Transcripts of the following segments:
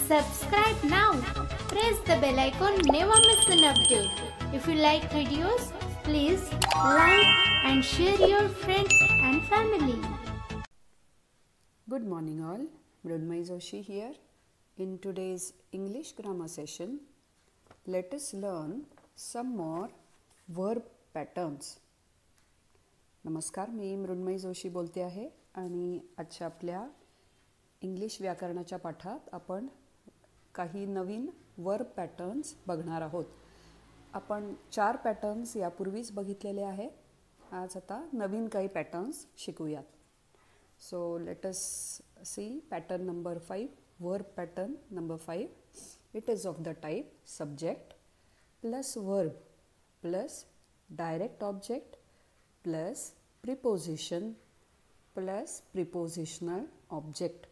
Subscribe now. Press the bell icon. Never miss an update. If you like videos, please like and share your friends and family. Good morning all. Mrunmayee Joshi here. In today's English grammar session, let us learn some more verb patterns. नमस्कार, मी मृण्मयी जोशी बोलते आहे आणि आजच्या आपल्या English व्याकरणाच्या पाठात आपण काही नवीन वर्ब पॅटर्न्स बघणार आहोत. आपण 4 पॅटर्न्स यापूर्वीच बघितलेले आहे. आज आता नवीन काही पॅटर्न्स शिकूयात. So let us see pattern number 5. Verb pattern number 5. It is of the type subject plus verb plus direct object plus preposition plus prepositional object.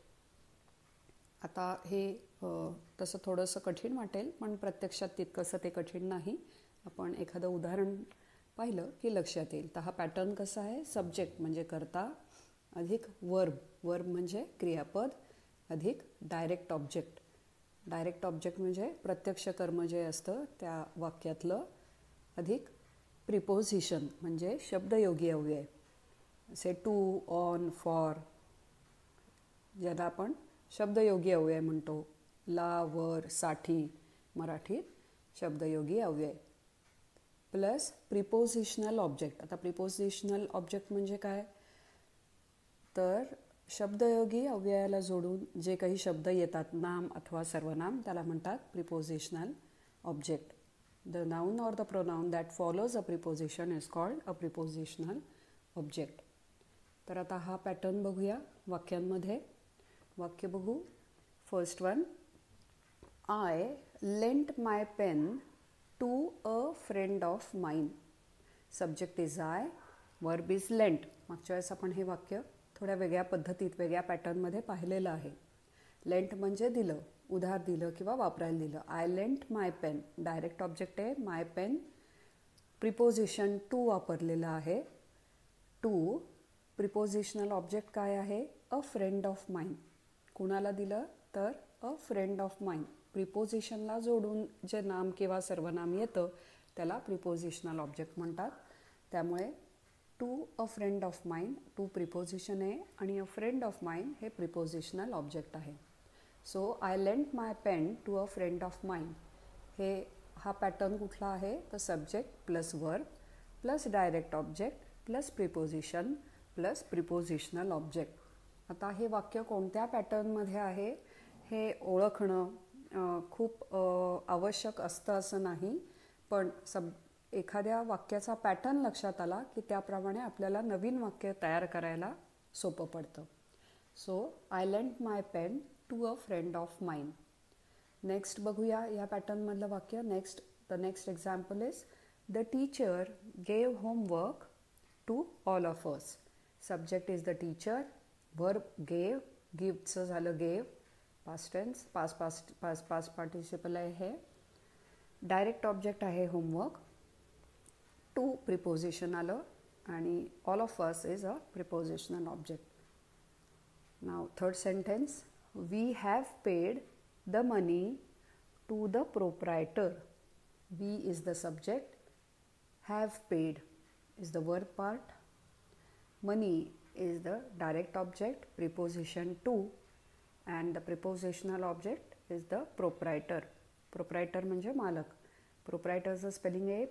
आता हे तसं थोडंसं कठीण वाटेल, पण प्रत्यक्षात तितकंसं ते कठीण नाही. आपण एखादं उदाहरण पाहिलं की लक्षात येईल. तर हा पॅटर्न कसा आहे? सब्जेक्ट म्हणजे कर्ता अधिक वर्ब, वर्ब म्हणजे क्रियापद अधिक डायरेक्ट ऑब्जेक्ट. डायरेक्ट ऑब्जेक्ट म्हणजे प्रत्यक्ष कर्म जे असतं त्या वाक्यातलं अधिक प्रिपोजिशन म्हणजे शब्दयोगी अव्यय. से टू, ऑन, फॉर ज्याला आपण शब्दयोगी अव्यय म्हणतो. ला, वर, साठी मराठीत शब्दयोगी अव्यय प्लस प्रिपोजिशनल ऑब्जेक्ट. आता प्रिपोजिशनल ऑब्जेक्ट म्हणजे काय? तर शब्दयोगी अव्ययाला जोडून जे काही शब्द येतात, नाम अथवा सर्वनाम, त्याला म्हणतात prepositional object. The noun or the pronoun that follows a preposition is called a prepositional object. तर आता हा पॅटर्न बघूया वाक्यांमध्ये. वाक्य बघू. First one, I lent my pen to a friend of mine. Subject is I, verb is lent. मागच्या वेळेस आपण हे वाक्य थोड्या वेगळ्या पद्धतीत वेगळ्या पॅटर्नमध्ये पाहिलेलं आहे. लेंट म्हणजे दिलं, उधार दिलं किंवा वापरायला दिलं. I lent my pen, direct object आहे माय पेन. प्रिपोजिशन टू वापरलेलं आहे. टू प्रिपोजिशनल ऑब्जेक्ट काय आहे? अ फ्रेंड ऑफ माइन. कुणाला दिलं? तर अ फ्रेंड ऑफ माइन. प्रिपोजिशनला जोडून जे नाम किंवा सर्वनाम येतं त्याला प्रिपोजिशनल ऑब्जेक्ट म्हणतात. त्यामुळे to a friend of mine, to preposition आहे आणि अ फ्रेंड ऑफ माइन हे प्रिपोजिशनल ऑब्जेक्ट आहे. So I lent my pen to a friend of mine. हा पॅटर्न कुठला आहे? तर subject plus verb plus direct object plus preposition plus prepositional object. आता हे वाक्य कोणत्या पॅटर्नमध्ये आहे हे ओळखणं खूप आवश्यक असतं असं नाही, पण एखाद्या वाक्याचा पॅटर्न लक्षात आला की त्याप्रमाणे आपल्याला नवीन वाक्य तयार करायला सोपं पडतं. So I lent my pen to a friend of mine. Next बघूया या पॅटर्नमधलं वाक्य. The next example is the teacher gave homework to all of us. Subject is the teacher, verb gave, गिव्हचं झालं gave, past tense, past participle आहे हे. Direct object आहे homework. To preposition आलं आणि all of us is a prepositional object. Now third sentence, we have paid the money to the proprietor. We is the subject, have paid is the verb part, money is the direct object, preposition to, and the prepositional object is the proprietor. Proprietor म्हणजे मालक. Proprietorचं spelling आहे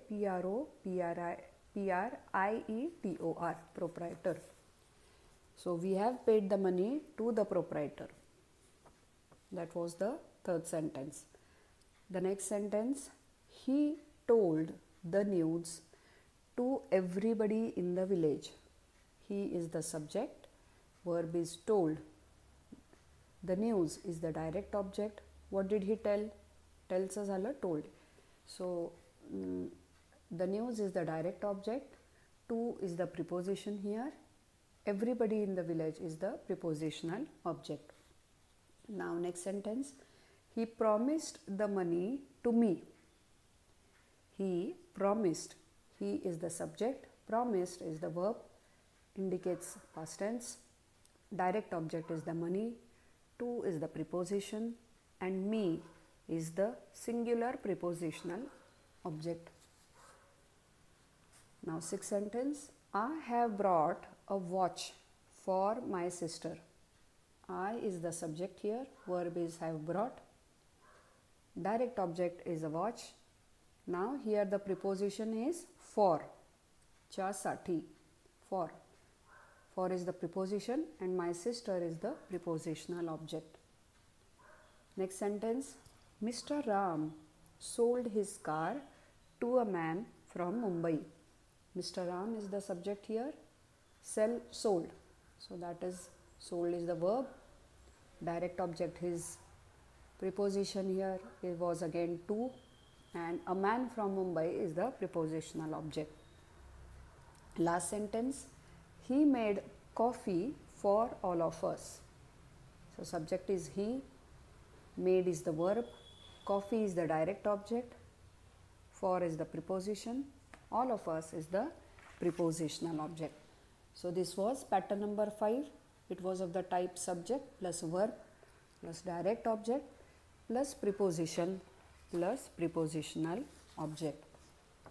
PROPRIETOR, proprietor. So we have paid the money to the proprietor. That was the third sentence. The next sentence, he told the news to everybody in the village. He is the subject, verb is told. The news is the direct object. What did he tell? Tellचं झालं told. So the news is the direct object. To is the preposition here. Everybody in the village is the prepositional object. Now next sentence, he promised the money to me. He promised. He is the subject, promised is the verb, indicates past tense. Direct object is the money. To is the preposition. and me is the singular prepositional object. Now sixth sentence, I have brought a watch for my sister. I is the subject here, verb is have brought, direct object is a watch. Now here the preposition is for, च्यासाठी, for. For is the preposition and my sister is the prepositional object. Next sentence, Mr. Ram sold his car to a man from Mumbai. Mr. Ram is the subject here, sell, sold. So that is, sold is the verb, direct object, his preposition here it was again to, and a man from Mumbai is the prepositional object. Last sentence, he made coffee for all of us. So subject is he, made is the verb, coffee is the direct object, for is the preposition, all of us is the prepositional object. So this was pattern number 5. It was of the type subject plus verb plus direct object plus preposition plus prepositional object.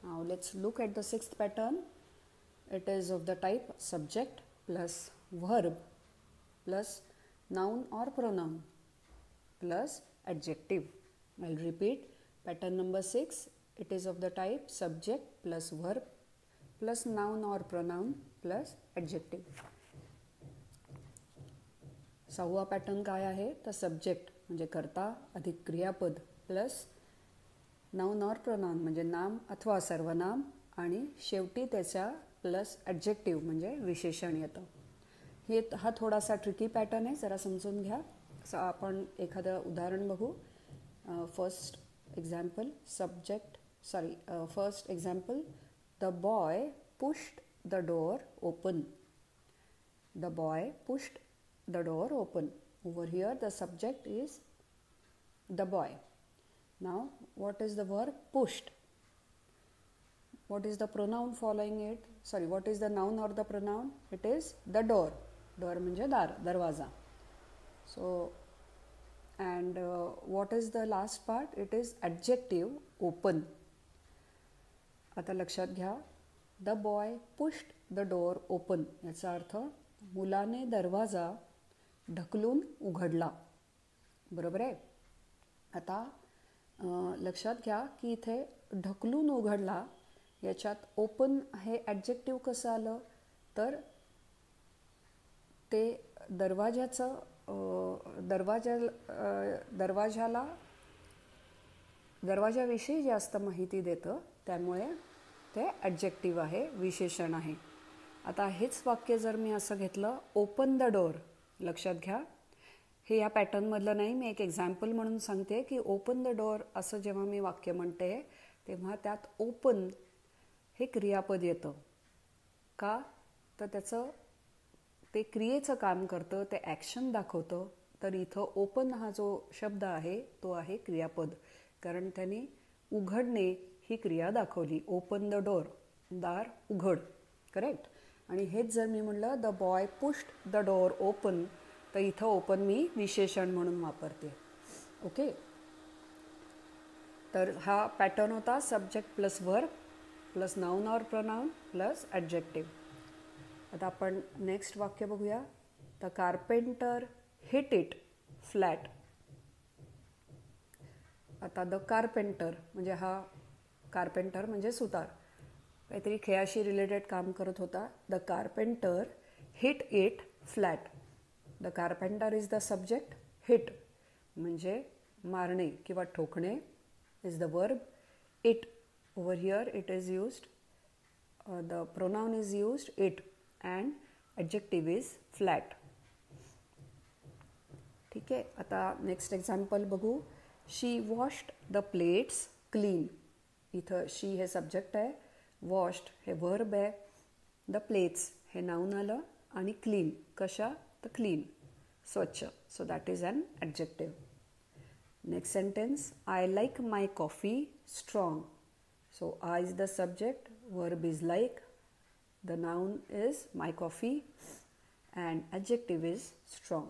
Now let's look at the sixth pattern. It is of the type subject plus verb plus noun or pronoun plus adjective. I'll repeat, pattern number 6. It is of the type subject plus verb plus noun or pronoun plus adjective. सहावा pattern काय आहे तर subject म्हणजे कर्ता अधिक क्रियापद plus noun और pronoun म्हणजे नाम अथवा सर्वनाम आणि शेवटी त्याच्या प्लस ॲडजेक्टिव्ह म्हणजे विशेषण येतं. हा थोडासा ट्रिकी पॅटर्न आहे, जरा समजून घ्या. आपण एखादं उदाहरण बघू. First example first example, the boy pushed the door open. The boy pushed the door open. Over here the subject is the boy. Now what is the verb? Pushed. What is the pronoun following it? What is the noun or the pronoun? It is the door. Door म्हणजे दार, दरवाजा. So and what is the last part? It is adjective open. आता लक्षात घ्या, the boy pushed the door open याचा अर्थ मुलाने दरवाजा ढकलून उघडला. बरोबर आहे. आता लक्षात घ्या की इथे ढकलून उघडला याच्यात ओपन हे ॲडजेक्टिव्ह कसं आलं तर ते दरवाजाविषयी जास्त माहिती देतं, त्यामुळे ते ॲडजेक्टिव्ह आहे, विशेषण आहे. आता हेच वाक्य जर मी असं घेतलं, ओपन द डोअर. लक्षात घ्या, हे या पॅटर्नमधलं नाही, मी एक एक्झाम्पल म्हणून सांगते की ओपन द डोअर असं जेव्हा मी वाक्य म्हणते तेव्हा त्यात ओपन हे क्रियापद येतं. का तर त्याचं ते क्रियेचं काम करतं, ते ॲक्शन दाखवतं. तर इथं ओपन हा जो शब्द आहे तो आहे क्रियापद, कारण त्याने उघडणे ही क्रिया दाखवली. ओपन द डोअर, दार उघड. करेक्ट. आणि हेच जर मी म्हणलं the boy pushed the door open, तर इथं ओपन मी विशेषण म्हणून वापरते. ओके. तर हा पॅटर्न होता subject plus verb plus noun और प्रोनाउन प्लस ॲडजेक्टिव्ह. आता आपण नेक्स्ट वाक्य बघूया. The carpenter hit it flat. आता द कारपेंटर म्हणजे हा कारपेंटर म्हणजे सुतार, काहीतरी खेळाशी रिलेटेड काम करत होता. The carpenter hit it flat. The carpenter is the subject, hit म्हणजे मारणे किंवा ठोकणे is the verb. It over here it is used, the pronoun is used it and adjective is flat. ठीक आहे. आता नेक्स्ट एक्झाम्पल बघू. She washed the plates clean. इथं she हे सब्जेक्ट आहे, वॉश्ड हे वर्ब आहे, द प्लेट्स हे नाउन आलं आणि क्लीन कशा तर क्लीन, स्वच्छ. So that is an adjective. Next sentence, I like my coffee strong. So I is the subject, verb is like, the noun is my coffee and adjective is strong.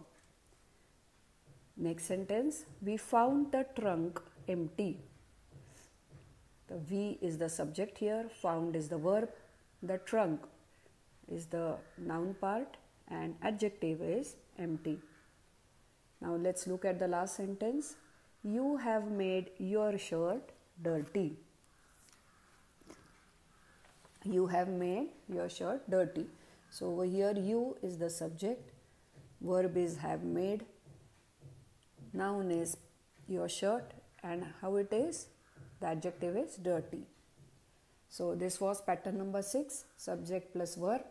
Next sentence, we found the trunk empty. The we is the subject here, found is the verb, the trunk is the noun part, and adjective is empty. Now let's look at the last sentence. You have made your shirt dirty. You have made your shirt dirty. So over here you is the subject, verb is have made, noun is your shirt, and how it is? The adjective is dirty. So this was pattern number 6, subject plus verb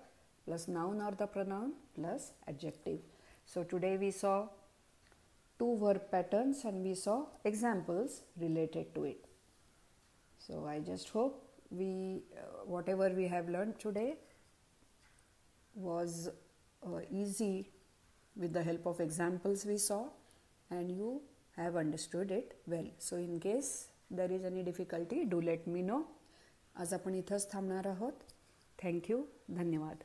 plus noun or the pronoun plus adjective. So today we saw 2 verb patterns and we saw examples related to it. So I just hope whatever we have learned today was easy with the help of examples we saw, and you have understood it well. So in case there is any difficulty, do let me know. आज आपण इथंच थांबणार आहोत. Thank you. धन्यवाद.